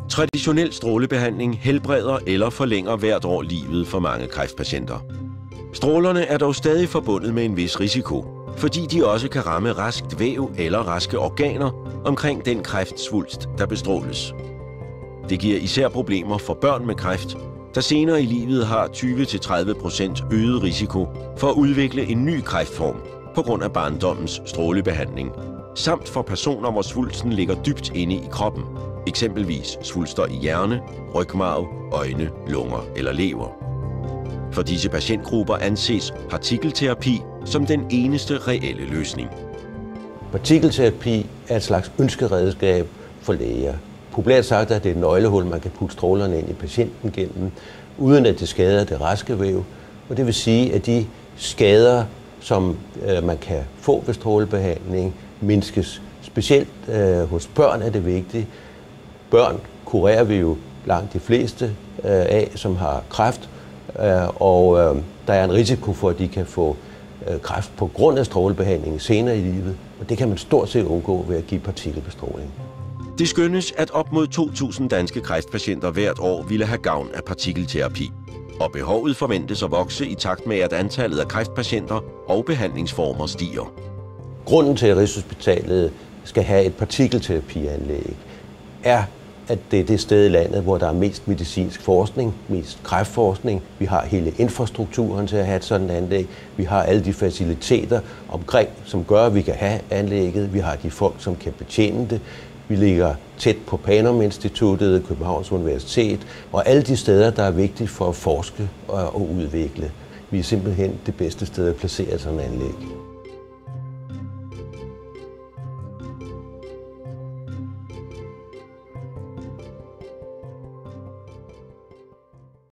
Traditionel strålebehandling helbreder eller forlænger hvert år livet for mange kræftpatienter. Strålerne er dog stadig forbundet med en vis risiko, fordi de også kan ramme raskt væv eller raske organer omkring den kræftsvulst, der bestråles. Det giver især problemer for børn med kræft, der senere i livet har 20-30% øget risiko for at udvikle en ny kræftform på grund af barndommens strålebehandling, samt for personer, hvor svulsten ligger dybt inde i kroppen, eksempelvis svulster i hjerne, rygmarv, øjne, lunger eller lever. For disse patientgrupper anses partikelterapi som den eneste reelle løsning. Partikelterapi er et slags ønskeredskab for læger. Populært sagt er det et nøglehul, man kan putte strålerne ind i patienten gennem, uden at det skader det raske væv. Og det vil sige, at de skader, som man kan få ved strålebehandling, mindskes. Specielt hos børn er det vigtigt. Børn kurerer vi jo langt de fleste af, som har kræft, og der er en risiko for, at de kan få kræft på grund af strålebehandling senere i livet. Og det kan man stort set undgå ved at give partikelbestråling. Det skønnes, at op mod 2.000 danske kræftpatienter hvert år ville have gavn af partikelterapi. Og behovet forventes at vokse i takt med, at antallet af kræftpatienter og behandlingsformer stiger. Grunden til, at Rigshospitalet skal have et partikelterapianlæg, er, at det er det sted i landet, hvor der er mest medicinsk forskning, mest kræftforskning. Vi har hele infrastrukturen til at have et sådan anlæg. Vi har alle de faciliteter omkring, som gør, at vi kan have anlægget. Vi har de folk, som kan betjene det. Vi ligger tæt på Panum Instituttet, Københavns Universitet, og alle de steder, der er vigtige for at forske og udvikle. Vi er simpelthen det bedste sted at placere sådan et anlæg.